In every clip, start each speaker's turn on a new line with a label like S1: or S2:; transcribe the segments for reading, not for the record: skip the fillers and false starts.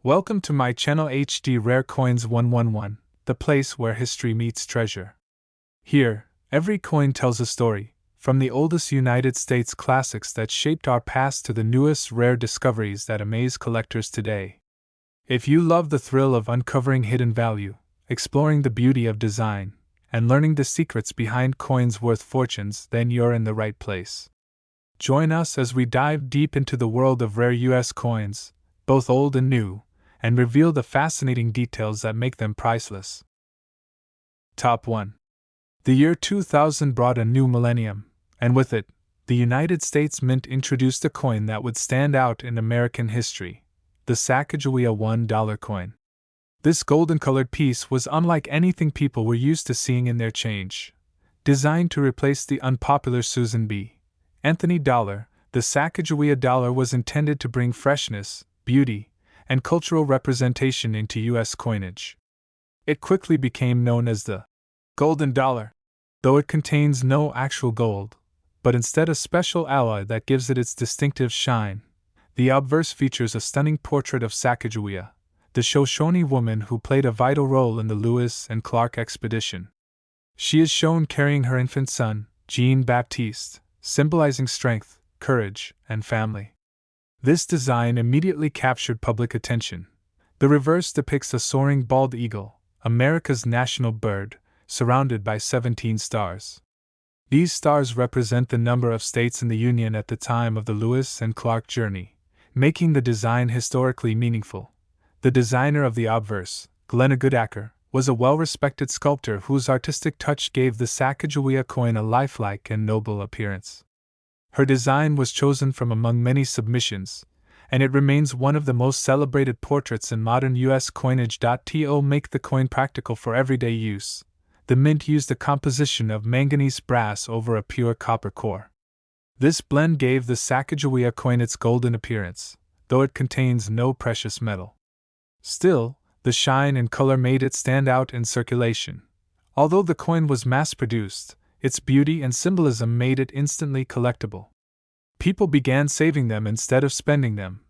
S1: Welcome to my channel HD Rare Coins 111, the place where history meets treasure. Here, every coin tells a story, from the oldest United States classics that shaped our past to the newest rare discoveries that amaze collectors today. If you love the thrill of uncovering hidden value, exploring the beauty of design, and learning the secrets behind coins worth fortunes, then you're in the right place. Join us as we dive deep into the world of rare U.S. coins, both old and new, and reveal the fascinating details that make them priceless. Top 1. The year 2000 brought a new millennium, and with it, the United States Mint introduced a coin that would stand out in American history: the Sacagawea $1 coin. This golden-colored piece was unlike anything people were used to seeing in their change. Designed to replace the unpopular Susan B. Anthony dollar, the Sacagawea dollar was intended to bring freshness, beauty, and cultural representation into U.S. coinage. It quickly became known as the Golden Dollar, though it contains no actual gold, but instead a special alloy that gives it its distinctive shine. The obverse features a stunning portrait of Sacagawea, the Shoshone woman who played a vital role in the Lewis and Clark expedition. She is shown carrying her infant son, Jean-Baptiste, symbolizing strength, courage, and family. This design immediately captured public attention. The reverse depicts a soaring bald eagle, America's national bird, surrounded by 17 stars. These stars represent the number of states in the Union at the time of the Lewis and Clark journey, making the design historically meaningful. The designer of the obverse, Glenna Goodacker, was a well-respected sculptor whose artistic touch gave the Sacagawea coin a lifelike and noble appearance. Her design was chosen from among many submissions, and it remains one of the most celebrated portraits in modern U.S. coinage. To make the coin practical for everyday use, the Mint used a composition of manganese brass over a pure copper core. This blend gave the Sacagawea coin its golden appearance, though it contains no precious metal. Still, the shine and color made it stand out in circulation. Although the coin was mass-produced, its beauty and symbolism made it instantly collectible. People began saving them instead of spending them,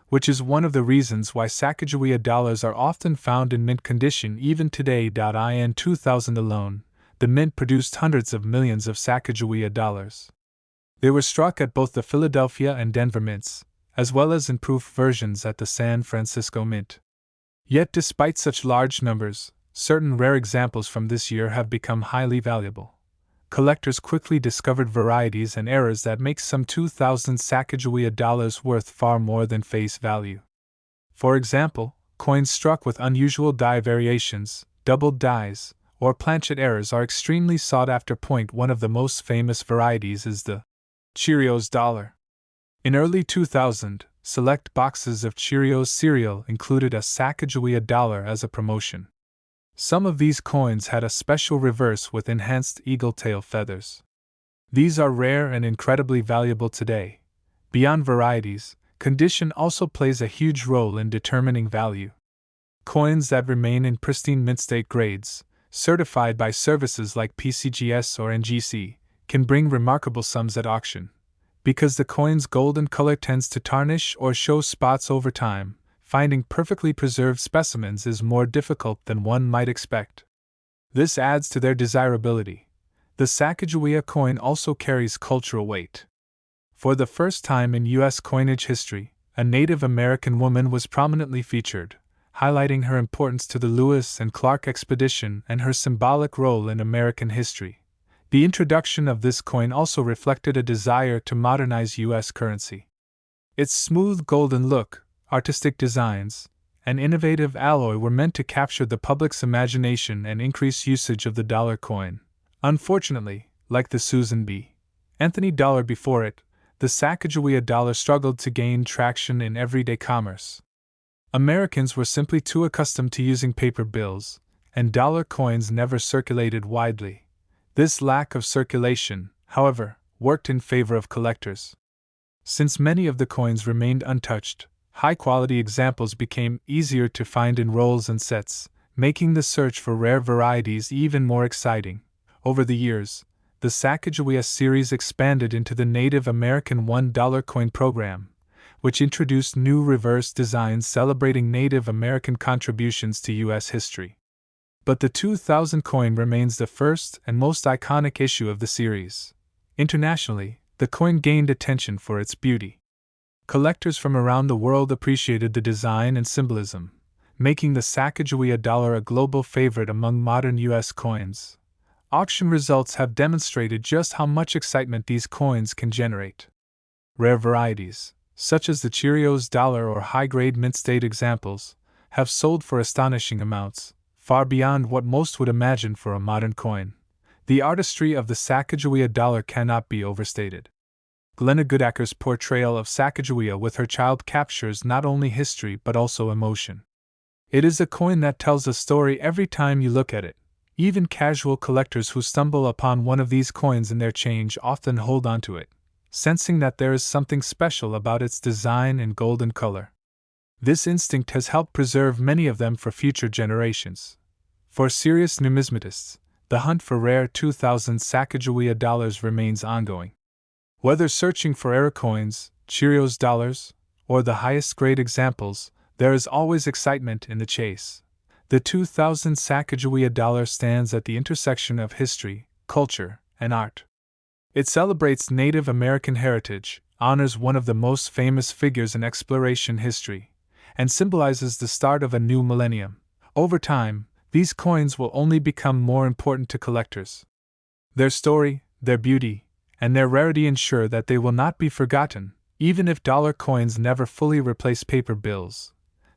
S1: which is one of the reasons why Sacagawea dollars are often found in mint condition even today. In 2000 alone, the Mint produced hundreds of millions of Sacagawea dollars. They were struck at both the Philadelphia and Denver mints, as well as in proof versions at the San Francisco Mint. Yet despite such large numbers, certain rare examples from this year have become highly valuable. Collectors quickly discovered varieties and errors that make some 2,000 Sacagawea dollars worth far more than face value. For example, coins struck with unusual die variations, doubled dies, or planchet errors are extremely sought after. One of the most famous varieties is the Cheerios dollar. In early 2000, select boxes of Cheerios cereal included a Sacagawea dollar as a promotion. Some of these coins had a special reverse with enhanced eagle tail feathers. These are rare and incredibly valuable today. Beyond varieties, condition also plays a huge role in determining value. Coins that remain in pristine mint state grades, certified by services like PCGS or NGC, can bring remarkable sums at auction. Because the coin's golden color tends to tarnish or show spots over time, finding perfectly preserved specimens is more difficult than one might expect. This adds to their desirability. The Sacagawea coin also carries cultural weight. For the first time in U.S. coinage history, a Native American woman was prominently featured, highlighting her importance to the Lewis and Clark expedition and her symbolic role in American history. The introduction of this coin also reflected a desire to modernize U.S. currency. Its smooth golden look, artistic designs, and innovative alloy were meant to capture the public's imagination and increase usage of the dollar coin. Unfortunately, like the Susan B. Anthony dollar before it, the Sacagawea dollar struggled to gain traction in everyday commerce. Americans were simply too accustomed to using paper bills, and dollar coins never circulated widely. This lack of circulation, however, worked in favor of collectors. Since many of the coins remained untouched, high-quality examples became easier to find in rolls and sets, making the search for rare varieties even more exciting. Over the years, the Sacagawea series expanded into the Native American $1 coin program, which introduced new reverse designs celebrating Native American contributions to U.S. history. But the 2000 coin remains the first and most iconic issue of the series. Internationally, the coin gained attention for its beauty. Collectors from around the world appreciated the design and symbolism, making the Sacagawea dollar a global favorite among modern U.S. coins. Auction results have demonstrated just how much excitement these coins can generate. Rare varieties, such as the Cheerios dollar or high-grade mint-state examples, have sold for astonishing amounts, far beyond what most would imagine for a modern coin. The artistry of the Sacagawea dollar cannot be overstated. Glenna Goodacre's portrayal of Sacagawea with her child captures not only history but also emotion. It is a coin that tells a story every time you look at it. Even casual collectors who stumble upon one of these coins in their change often hold onto it, sensing that there is something special about its design and golden color. This instinct has helped preserve many of them for future generations. For serious numismatists, the hunt for rare 2000 Sacagawea dollars remains ongoing. Whether searching for era coins, Cheerios dollars, or the highest grade examples, there is always excitement in the chase. The 2000 Sacagawea dollar stands at the intersection of history, culture, and art. It celebrates Native American heritage, honors one of the most famous figures in exploration history, and symbolizes the start of a new millennium. Over time, these coins will only become more important to collectors. Their story, their beauty, and their rarity ensure that they will not be forgotten, even if dollar coins never fully replace paper bills.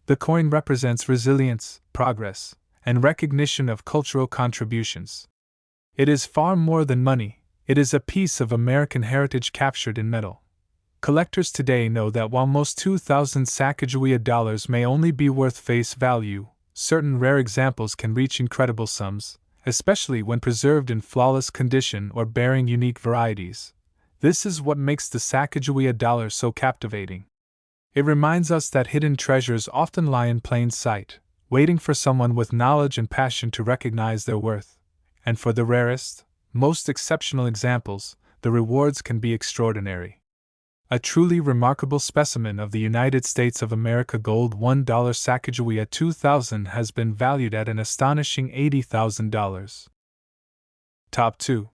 S1: The coin represents resilience, progress, and recognition of cultural contributions. It is far more than money, it is a piece of American heritage captured in metal. Collectors today know that while most 2000 Sacagawea dollars may only be worth face value, certain rare examples can reach incredible sums, especially when preserved in flawless condition or bearing unique varieties. This is what makes the Sacagawea dollar so captivating. It reminds us that hidden treasures often lie in plain sight, waiting for someone with knowledge and passion to recognize their worth. And for the rarest, most exceptional examples, the rewards can be extraordinary. A truly remarkable specimen of the United States of America gold $1 Sacagawea 2000 has been valued at an astonishing $80,000. Top 2.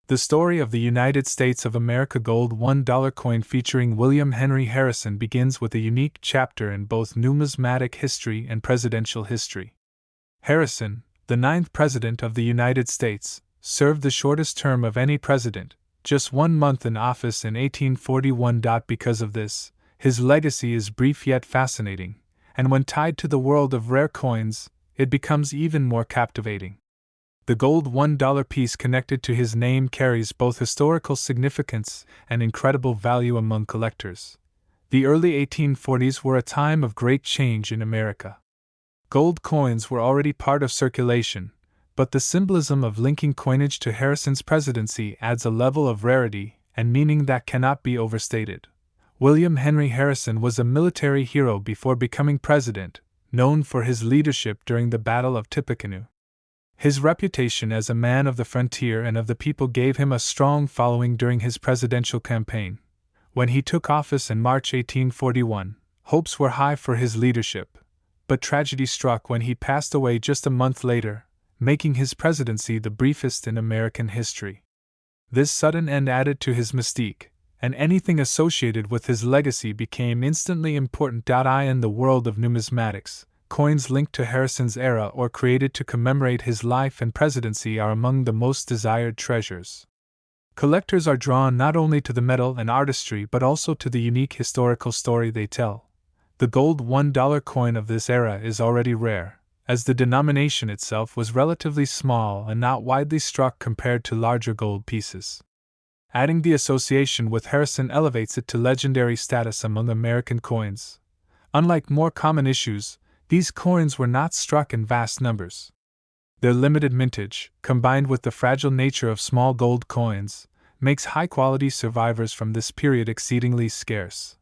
S1: The story of the United States of America gold $1 coin featuring William Henry Harrison begins with a unique chapter in both numismatic history and presidential history. Harrison, the ninth President of the United States, served the shortest term of any president, just 1 month in office in 1841. Because of this, his legacy is brief yet fascinating, and when tied to the world of rare coins, it becomes even more captivating. The gold $1 piece connected to his name carries both historical significance and incredible value among collectors. The early 1840s were a time of great change in America. Gold coins were already part of circulation, but the symbolism of linking coinage to Harrison's presidency adds a level of rarity and meaning that cannot be overstated. William Henry Harrison was a military hero before becoming president, known for his leadership during the Battle of Tippecanoe. His reputation as a man of the frontier and of the people gave him a strong following during his presidential campaign. When he took office in March 1841, hopes were high for his leadership, but tragedy struck when he passed away just a month later, making his presidency the briefest in American history. This sudden end added to his mystique, and anything associated with his legacy became instantly important. In the world of numismatics, coins linked to Harrison's era or created to commemorate his life and presidency are among the most desired treasures. Collectors are drawn not only to the metal and artistry but also to the unique historical story they tell. The gold $1 coin of this era is already rare, as the denomination itself was relatively small and not widely struck compared to larger gold pieces. Adding the association with Harrison elevates it to legendary status among American coins. Unlike more common issues, these coins were not struck in vast numbers. Their limited mintage, combined with the fragile nature of small gold coins, makes high-quality survivors from this period exceedingly scarce.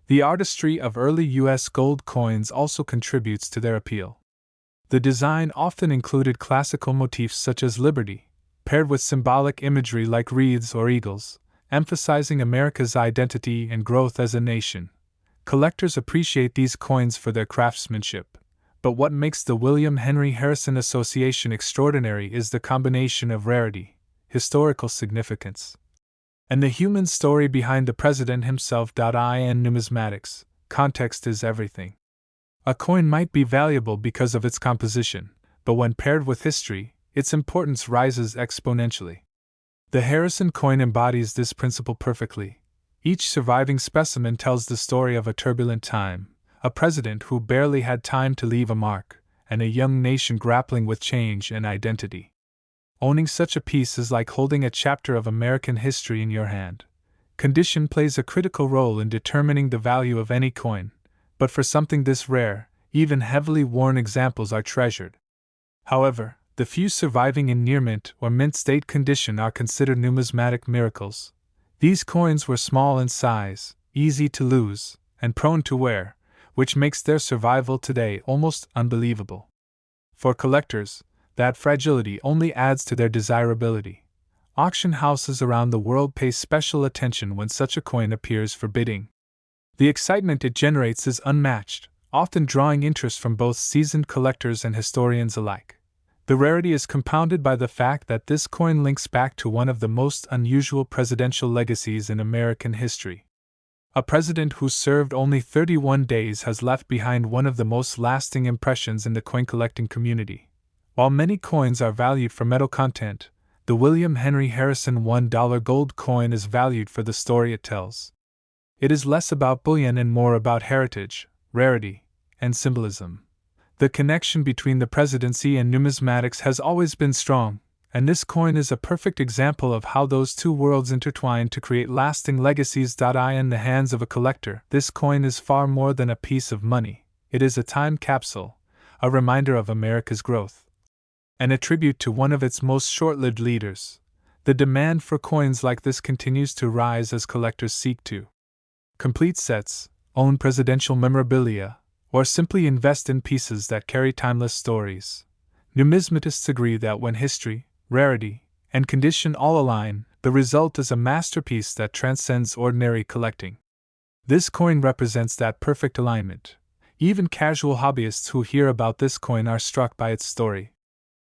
S1: The artistry of early U.S. gold coins also contributes to their appeal. The design often included classical motifs such as liberty, paired with symbolic imagery like wreaths or eagles, emphasizing America's identity and growth as a nation. Collectors appreciate these coins for their craftsmanship, but what makes the William Henry Harrison Association extraordinary is the combination of rarity, historical significance, and the human story behind the president himself. In numismatics, context is everything. A coin might be valuable because of its composition, but when paired with history, its importance rises exponentially. The Harrison coin embodies this principle perfectly. Each surviving specimen tells the story of a turbulent time, a president who barely had time to leave a mark, and a young nation grappling with change and identity. Owning such a piece is like holding a chapter of American history in your hand. Condition plays a critical role in determining the value of any coin, but for something this rare, even heavily worn examples are treasured. However, the few surviving in near mint or mint state condition are considered numismatic miracles. These coins were small in size, easy to lose, and prone to wear, which makes their survival today almost unbelievable. For collectors, that fragility only adds to their desirability. Auction houses around the world pay special attention when such a coin appears for bidding. The excitement it generates is unmatched, often drawing interest from both seasoned collectors and historians alike. The rarity is compounded by the fact that this coin links back to one of the most unusual presidential legacies in American history. A president who served only 31 days has left behind one of the most lasting impressions in the coin collecting community. While many coins are valued for metal content, the William Henry Harrison $1 gold coin is valued for the story it tells. It is less about bullion and more about heritage, rarity, and symbolism. The connection between the presidency and numismatics has always been strong, and this coin is a perfect example of how those two worlds intertwine to create lasting legacies. In the hands of a collector, this coin is far more than a piece of money. It is a time capsule, a reminder of America's growth, and a tribute to one of its most short-lived leaders. The demand for coins like this continues to rise as collectors seek to complete sets, own presidential memorabilia, or simply invest in pieces that carry timeless stories. Numismatists agree that when history, rarity, and condition all align, the result is a masterpiece that transcends ordinary collecting. This coin represents that perfect alignment. Even casual hobbyists who hear about this coin are struck by its story.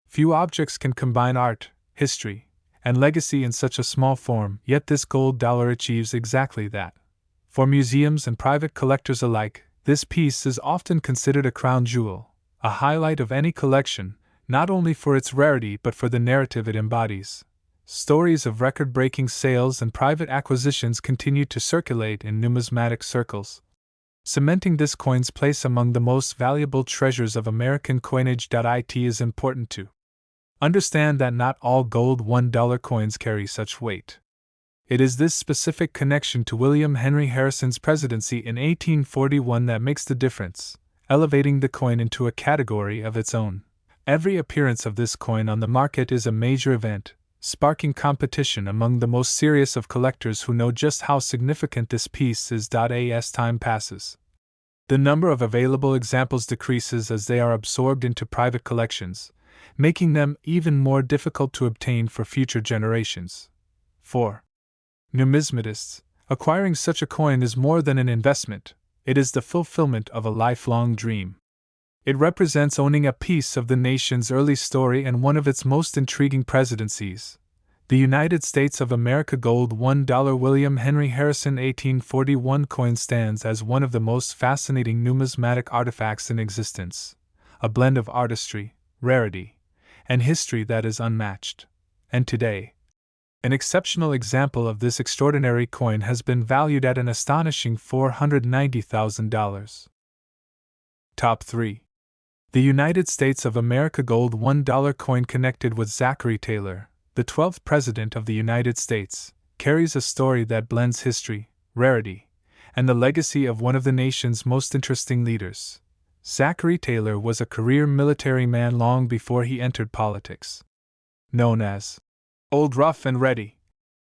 S1: Few objects can combine art, history, and legacy in such a small form, yet this gold dollar achieves exactly that. For museums and private collectors alike, this piece is often considered a crown jewel, a highlight of any collection, not only for its rarity but for the narrative it embodies. Stories of record-breaking sales and private acquisitions continue to circulate in numismatic circles, cementing this coin's place among the most valuable treasures of American coinage. It is important to understand that not all gold $1 coins carry such weight. It is this specific connection to William Henry Harrison's presidency in 1841 that makes the difference, elevating the coin into a category of its own. Every appearance of this coin on the market is a major event, sparking competition among the most serious of collectors who know just how significant this piece is. As time passes, the number of available examples decreases as they are absorbed into private collections, making them even more difficult to obtain for future generations. 4. Numismatists, acquiring such a coin is more than an investment, it is the fulfillment of a lifelong dream. It represents owning a piece of the nation's early story and one of its most intriguing presidencies. The United States of America gold $1 William Henry Harrison 1841 coin stands as one of the most fascinating numismatic artifacts in existence, a blend of artistry, rarity, and history that is unmatched. And today, an exceptional example of this extraordinary coin has been valued at an astonishing $490,000. Top 3. The United States of America gold $1 coin connected with Zachary Taylor, the 12th President of the United States, carries a story that blends history, rarity, and the legacy of one of the nation's most interesting leaders. Zachary Taylor was a career military man long before he entered politics. Known as Old Rough and Ready,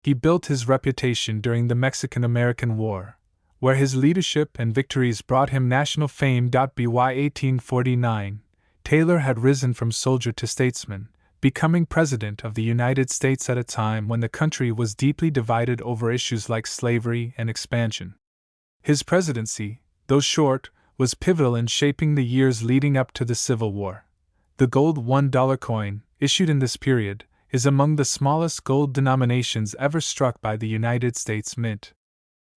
S1: he built his reputation during the Mexican-American War, where his leadership and victories brought him national fame. By 1849, Taylor had risen from soldier to statesman, becoming President of the United States at a time when the country was deeply divided over issues like slavery and expansion. His presidency, though short, was pivotal in shaping the years leading up to the Civil War. The gold $1 coin, issued in this period, is among the smallest gold denominations ever struck by the United States Mint.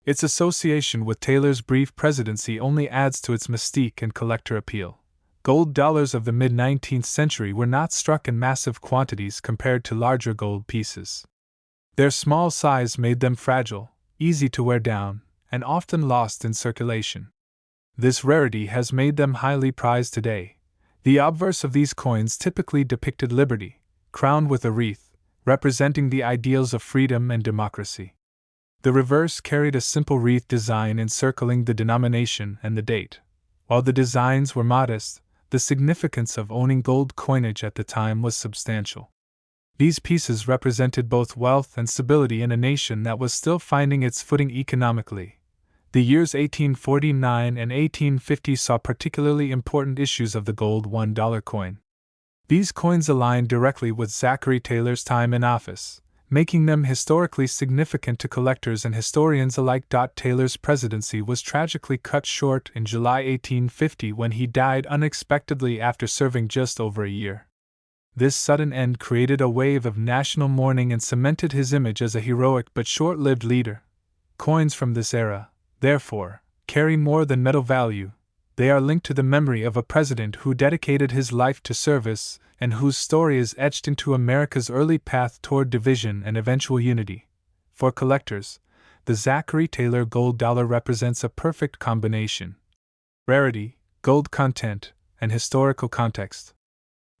S1: Its association with Taylor's brief presidency only adds to its mystique and collector appeal. Gold dollars of the mid-19th century were not struck in massive quantities compared to larger gold pieces. Their small size made them fragile, easy to wear down, and often lost in circulation. This rarity has made them highly prized today. The obverse of these coins typically depicted liberty, crowned with a wreath, representing the ideals of freedom and democracy. The reverse carried a simple wreath design encircling the denomination and the date. While the designs were modest, the significance of owning gold coinage at the time was substantial. These pieces represented both wealth and stability in a nation that was still finding its footing economically. The years 1849 and 1850 saw particularly important issues of the gold $1 coin. These coins aligned directly with Zachary Taylor's time in office, making them historically significant to collectors and historians alike. Taylor's presidency was tragically cut short in July 1850 when he died unexpectedly after serving just over a year. This sudden end created a wave of national mourning and cemented his image as a heroic but short-lived leader. Coins from this era, therefore, carry more than metal value. They are linked to the memory of a president who dedicated his life to service and whose story is etched into America's early path toward division and eventual unity. For collectors, the Zachary Taylor gold dollar represents a perfect combination: rarity, gold content, and historical context.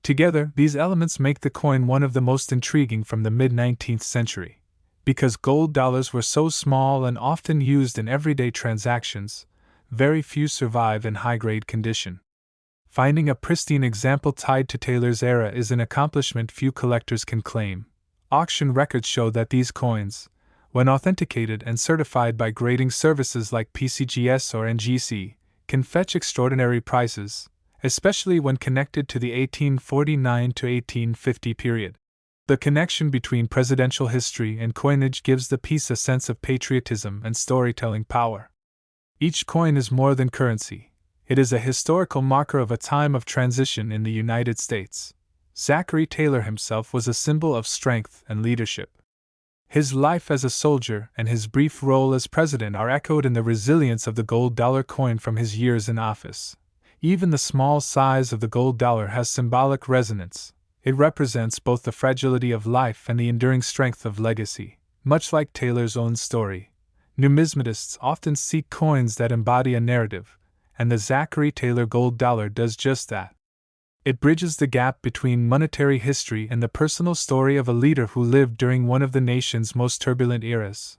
S1: Together, these elements make the coin one of the most intriguing from the mid-19th century. Because gold dollars were so small and often used in everyday transactions, very few survive in high-grade condition. Finding a pristine example tied to Taylor's era is an accomplishment few collectors can claim. Auction records show that these coins, when authenticated and certified by grading services like PCGS or NGC, can fetch extraordinary prices, especially when connected to the 1849 to 1850 period. The connection between presidential history and coinage gives the piece a sense of patriotism and storytelling power. Each coin is more than currency. It is a historical marker of a time of transition in the United States. Zachary Taylor himself was a symbol of strength and leadership. His life as a soldier and his brief role as president are echoed in the resilience of the gold dollar coin from his years in office. Even the small size of the gold dollar has symbolic resonance. It represents both the fragility of life and the enduring strength of legacy. Much like Taylor's own story, numismatists often seek coins that embody a narrative, and the Zachary Taylor gold dollar does just that. It bridges the gap between monetary history and the personal story of a leader who lived during one of the nation's most turbulent eras.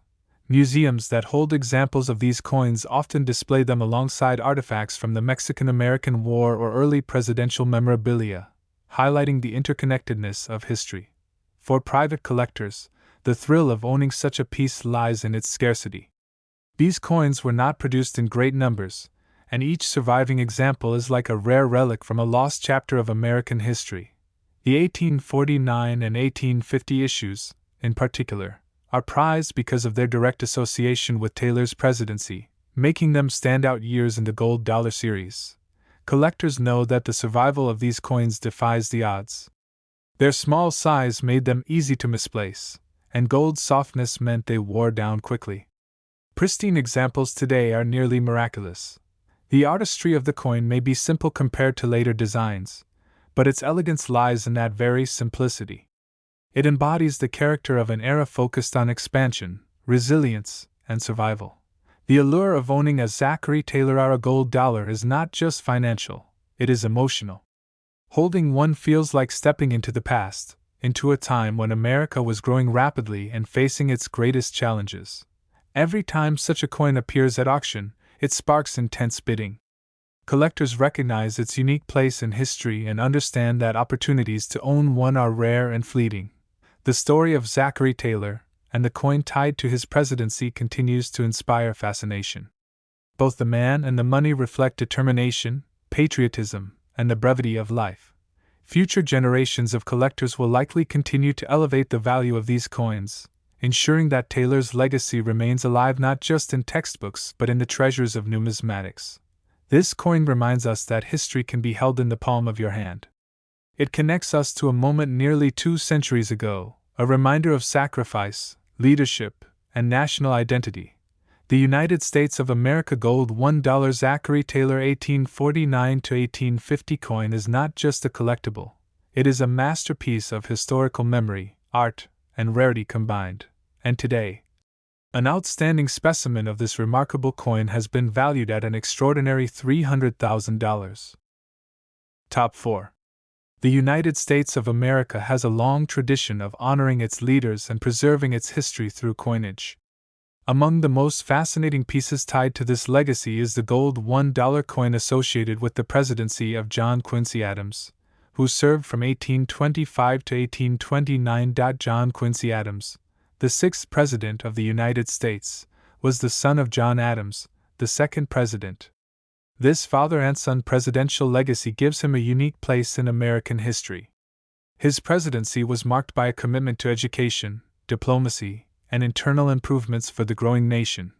S1: Museums that hold examples of these coins often display them alongside artifacts from the Mexican-American War or early presidential memorabilia, highlighting the interconnectedness of history. For private collectors, the thrill of owning such a piece lies in its scarcity. These coins were not produced in great numbers, and each surviving example is like a rare relic from a lost chapter of American history. The 1849 and 1850 issues, in particular, are prized because of their direct association with Taylor's presidency, making them standout years in the gold dollar series. Collectors know that the survival of these coins defies the odds. Their small size made them easy to misplace, and gold's softness meant they wore down quickly. Pristine examples today are nearly miraculous. The artistry of the coin may be simple compared to later designs, but its elegance lies in that very simplicity. It embodies the character of an era focused on expansion, resilience, and survival. The allure of owning a Zachary Taylor era gold dollar is not just financial, it is emotional. Holding one feels like stepping into the past, into a time when America was growing rapidly and facing its greatest challenges. Every time such a coin appears at auction, it sparks intense bidding. Collectors recognize its unique place in history and understand that opportunities to own one are rare and fleeting. The story of Zachary Taylor, and the coin tied to his presidency, continues to inspire fascination. Both the man and the money reflect determination, patriotism, and the brevity of life. Future generations of collectors will likely continue to elevate the value of these coins, ensuring that Taylor's legacy remains alive not just in textbooks but in the treasures of numismatics. This coin reminds us that history can be held in the palm of your hand. It connects us to a moment nearly 2 centuries ago, a reminder of sacrifice, leadership, and national identity. The United States of America Gold $1 Zachary Taylor 1849–1850 coin is not just a collectible, it is a masterpiece of historical memory, art, and rarity combined. And today, an outstanding specimen of this remarkable coin has been valued at an extraordinary $300,000. Top 4. The United States of America has a long tradition of honoring its leaders and preserving its history through coinage. Among the most fascinating pieces tied to this legacy is the gold $1 coin associated with the presidency of John Quincy Adams, who served from 1825 to 1829. John Quincy Adams, the 6th President of the United States, was the son of John Adams, the 2nd President. This father and son presidential legacy gives him a unique place in American history. His presidency was marked by a commitment to education, diplomacy, and internal improvements for the growing nation.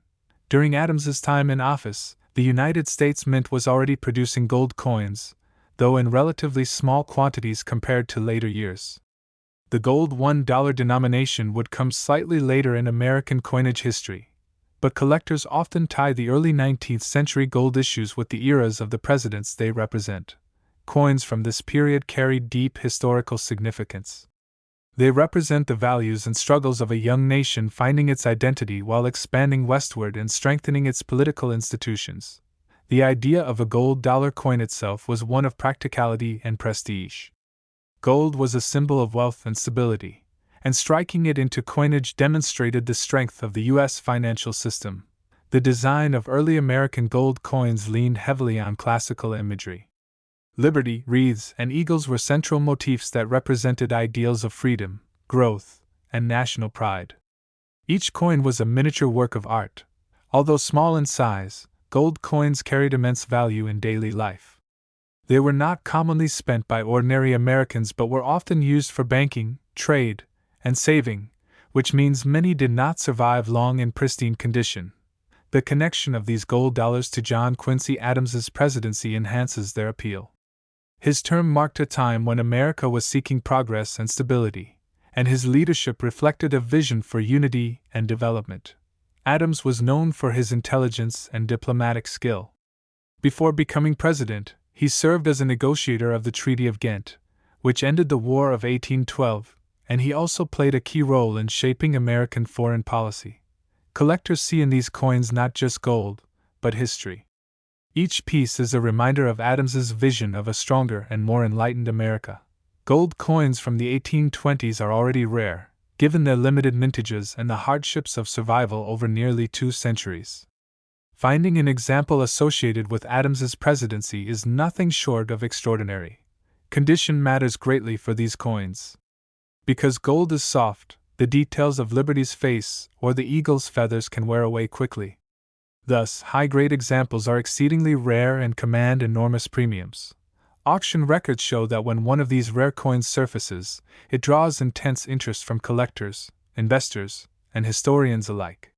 S1: During Adams's time in office, the United States Mint was already producing gold coins, though in relatively small quantities compared to later years. The gold $1 denomination would come slightly later in American coinage history, but collectors often tie the early 19th century gold issues with the eras of the presidents they represent. Coins from this period carry deep historical significance. They represent the values and struggles of a young nation finding its identity while expanding westward and strengthening its political institutions. The idea of a gold dollar coin itself was one of practicality and prestige. Gold was a symbol of wealth and stability, and striking it into coinage demonstrated the strength of the U.S. financial system. The design of early American gold coins leaned heavily on classical imagery. Liberty, wreaths, and eagles were central motifs that represented ideals of freedom, growth, and national pride. Each coin was a miniature work of art. Although small in size, gold coins carried immense value in daily life. They were not commonly spent by ordinary Americans but were often used for banking, trade, and saving, which means many did not survive long in pristine condition. The connection of these gold dollars to John Quincy Adams's presidency enhances their appeal. His term marked a time when America was seeking progress and stability, and his leadership reflected a vision for unity and development. Adams was known for his intelligence and diplomatic skill. Before becoming president, he served as a negotiator of the Treaty of Ghent, which ended the War of 1812, and he also played a key role in shaping American foreign policy. Collectors see in these coins not just gold, but history. Each piece is a reminder of Adams's vision of a stronger and more enlightened America. Gold coins from the 1820s are already rare, given their limited mintages and the hardships of survival over nearly 2 centuries. Finding an example associated with Adams's presidency is nothing short of extraordinary. Condition matters greatly for these coins. Because gold is soft, the details of Liberty's face or the eagle's feathers can wear away quickly. Thus, high-grade examples are exceedingly rare and command enormous premiums. Auction records show that when one of these rare coins surfaces, it draws intense interest from collectors, investors, and historians alike.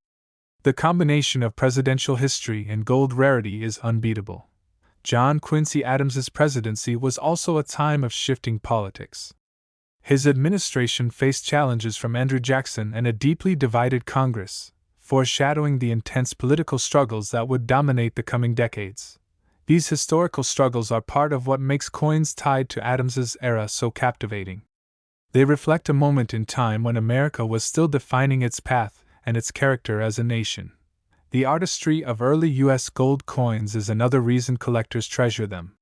S1: The combination of presidential history and gold rarity is unbeatable. John Quincy Adams's presidency was also a time of shifting politics. His administration faced challenges from Andrew Jackson and a deeply divided Congress, foreshadowing the intense political struggles that would dominate the coming decades. These historical struggles are part of what makes coins tied to Adams's era so captivating. They reflect a moment in time when America was still defining its path and its character as a nation. The artistry of early U.S. gold coins is another reason collectors treasure them.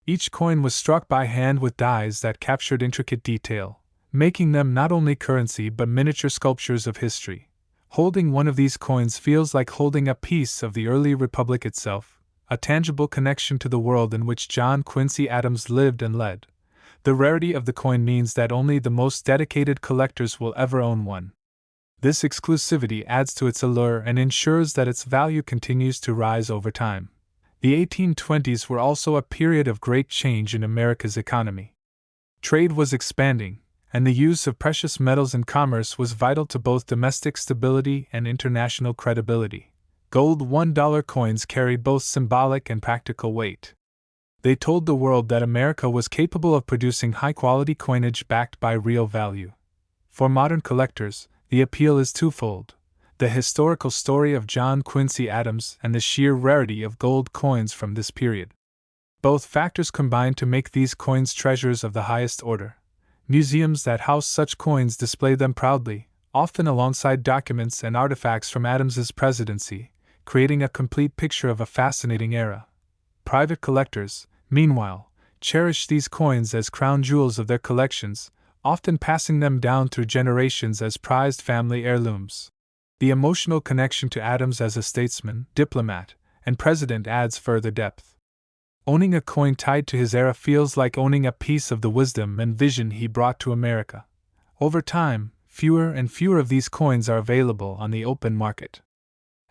S1: Each coin was struck by hand with dies that captured intricate detail, making them not only currency but miniature sculptures of history. Holding one of these coins feels like holding a piece of the early republic itself, a tangible connection to the world in which John Quincy Adams lived and led. The rarity of the coin means that only the most dedicated collectors will ever own one. This exclusivity adds to its allure and ensures that its value continues to rise over time. The 1820s were also a period of great change in America's economy. Trade was expanding, and the use of precious metals in commerce was vital to both domestic stability and international credibility. Gold $1 coins carried both symbolic and practical weight. They told the world that America was capable of producing high-quality coinage backed by real value. For modern collectors, the appeal is twofold: the historical story of John Quincy Adams and the sheer rarity of gold coins from this period. Both factors combine to make these coins treasures of the highest order. Museums that house such coins display them proudly, often alongside documents and artifacts from Adams's presidency, creating a complete picture of a fascinating era. Private collectors, meanwhile, cherish these coins as crown jewels of their collections, often passing them down through generations as prized family heirlooms. The emotional connection to Adams as a statesman, diplomat, and president adds further depth. Owning a coin tied to his era feels like owning a piece of the wisdom and vision he brought to America. Over time, fewer and fewer of these coins are available on the open market.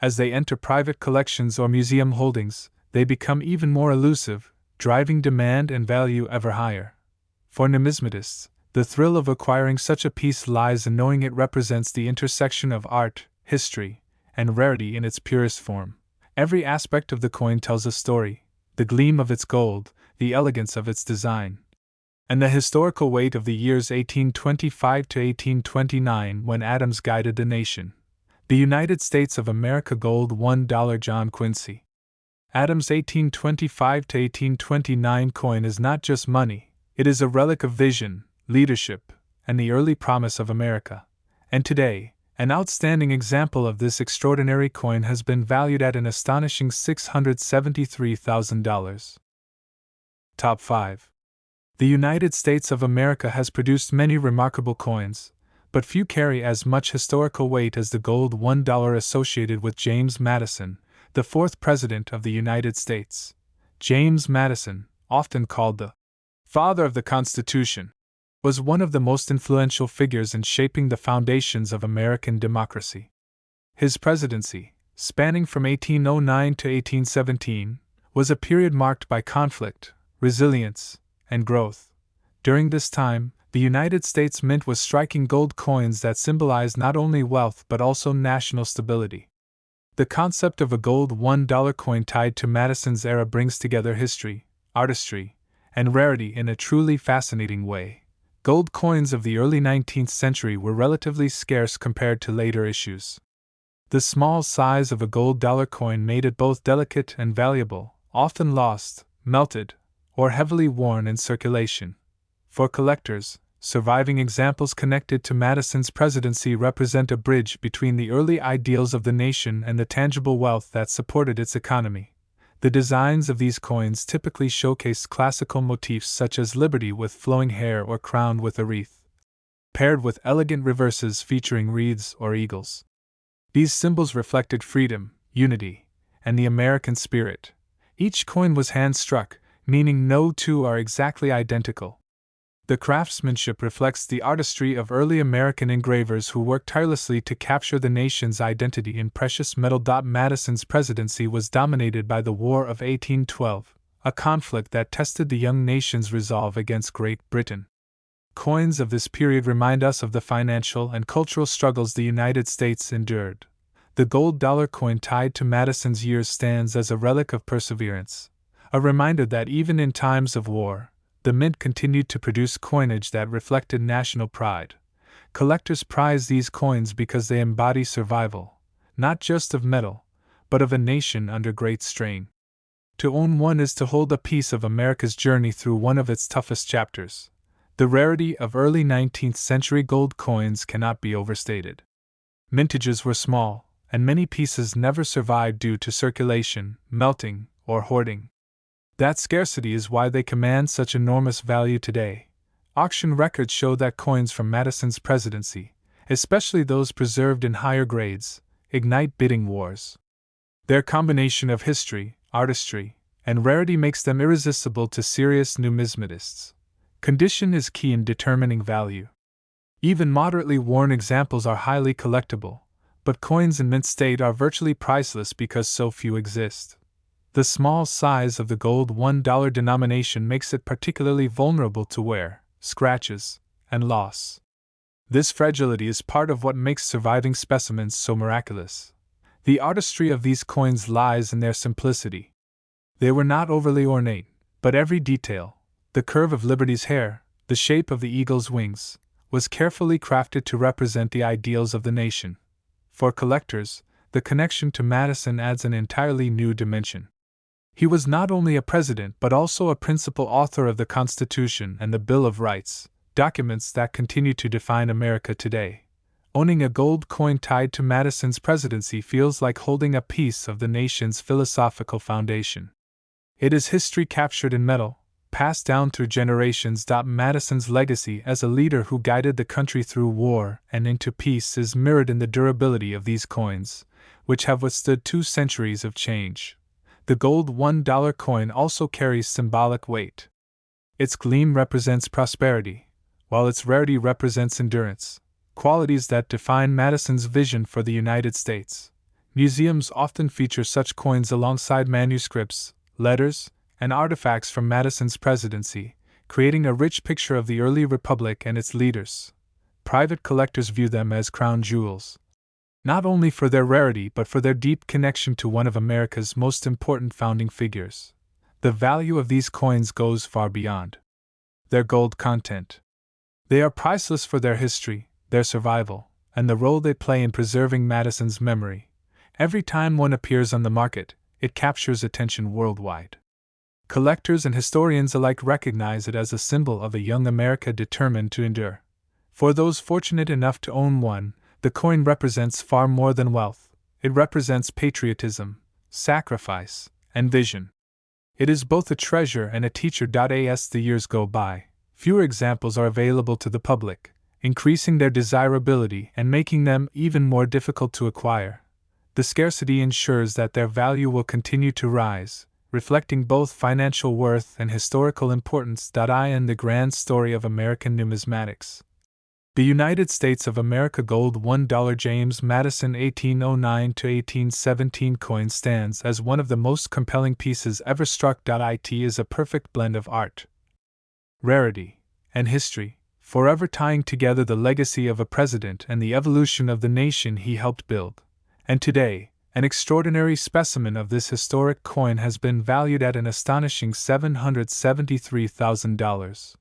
S1: As they enter private collections or museum holdings, they become even more elusive, driving demand and value ever higher. For numismatists, the thrill of acquiring such a piece lies in knowing it represents the intersection of art, history, and rarity in its purest form. Every aspect of the coin tells a story: the gleam of its gold, the elegance of its design, and the historical weight of the years 1825 to 1829 when Adams guided the nation. The United States of America Gold $1 John Quincy Adams 1825 to 1829 coin is not just money, it is a relic of vision, leadership, and the early promise of America. And today, an outstanding example of this extraordinary coin has been valued at an astonishing $673,000. Top 5. The United States of America has produced many remarkable coins, but few carry as much historical weight as the gold $1 associated with James Madison, the fourth President of the United States. James Madison, often called the father of the Constitution, was one of the most influential figures in shaping the foundations of American democracy. His presidency, spanning from 1809 to 1817, was a period marked by conflict, resilience, and growth. During this time, the United States Mint was striking gold coins that symbolized not only wealth but also national stability. The concept of a gold $1 coin tied to Madison's era brings together history, artistry, and rarity in a truly fascinating way. Gold coins of the early 19th century were relatively scarce compared to later issues. The small size of a gold dollar coin made it both delicate and valuable, often lost, melted, or heavily worn in circulation. For collectors, surviving examples connected to Madison's presidency represent a bridge between the early ideals of the nation and the tangible wealth that supported its economy. The designs of these coins typically showcased classical motifs such as liberty with flowing hair or crowned with a wreath, paired with elegant reverses featuring wreaths or eagles. These symbols reflected freedom, unity, and the American spirit. Each coin was hand-struck, meaning no two are exactly identical. The craftsmanship reflects the artistry of early American engravers who worked tirelessly to capture the nation's identity in precious metal. Madison's presidency was dominated by the War of 1812, a conflict that tested the young nation's resolve against Great Britain. Coins of this period remind us of the financial and cultural struggles the United States endured. The gold dollar coin tied to Madison's years stands as a relic of perseverance, a reminder that even in times of war, the Mint continued to produce coinage that reflected national pride. Collectors prize these coins because they embody survival, not just of metal, but of a nation under great strain. To own one is to hold a piece of America's journey through one of its toughest chapters. The rarity of early 19th century gold coins cannot be overstated. Mintages were small, and many pieces never survived due to circulation, melting, or hoarding. That scarcity is why they command such enormous value today. Auction records show that coins from Madison's presidency, especially those preserved in higher grades, ignite bidding wars. Their combination of history, artistry, and rarity makes them irresistible to serious numismatists. Condition is key in determining value. Even moderately worn examples are highly collectible, but coins in mint state are virtually priceless because so few exist. The small size of the gold $1 denomination makes it particularly vulnerable to wear, scratches, and loss. This fragility is part of what makes surviving specimens so miraculous. The artistry of these coins lies in their simplicity. They were not overly ornate, but every detail, the curve of Liberty's hair, the shape of the eagle's wings, was carefully crafted to represent the ideals of the nation. For collectors, the connection to Madison adds an entirely new dimension. He was not only a president but also a principal author of the Constitution and the Bill of Rights, documents that continue to define America today. Owning a gold coin tied to Madison's presidency feels like holding a piece of the nation's philosophical foundation. It is history captured in metal, passed down through generations. Madison's legacy as a leader who guided the country through war and into peace is mirrored in the durability of these coins, which have withstood 2 centuries of change. The gold $1 coin also carries symbolic weight. Its gleam represents prosperity, while its rarity represents endurance, qualities that define Madison's vision for the United States. Museums often feature such coins alongside manuscripts, letters, and artifacts from Madison's presidency, creating a rich picture of the early republic and its leaders. Private collectors view them as crown jewels, not only for their rarity but for their deep connection to one of America's most important founding figures. The value of these coins goes far beyond their gold content. They are priceless for their history, their survival, and the role they play in preserving Madison's memory. Every time one appears on the market, it captures attention worldwide. Collectors and historians alike recognize it as a symbol of a young America determined to endure. For those fortunate enough to own one, the coin represents far more than wealth. It represents patriotism, sacrifice, and vision. It is both a treasure and a teacher. As the years go by, fewer examples are available to the public, increasing their desirability and making them even more difficult to acquire. The scarcity ensures that their value will continue to rise, reflecting both financial worth and historical importance. In the grand story of American numismatics, the United States of America gold $1 James Madison 1809–1817 coin stands as one of the most compelling pieces ever struck. It is a perfect blend of art, rarity, and history, forever tying together the legacy of a president and the evolution of the nation he helped build. And today, an extraordinary specimen of this historic coin has been valued at an astonishing $773,000.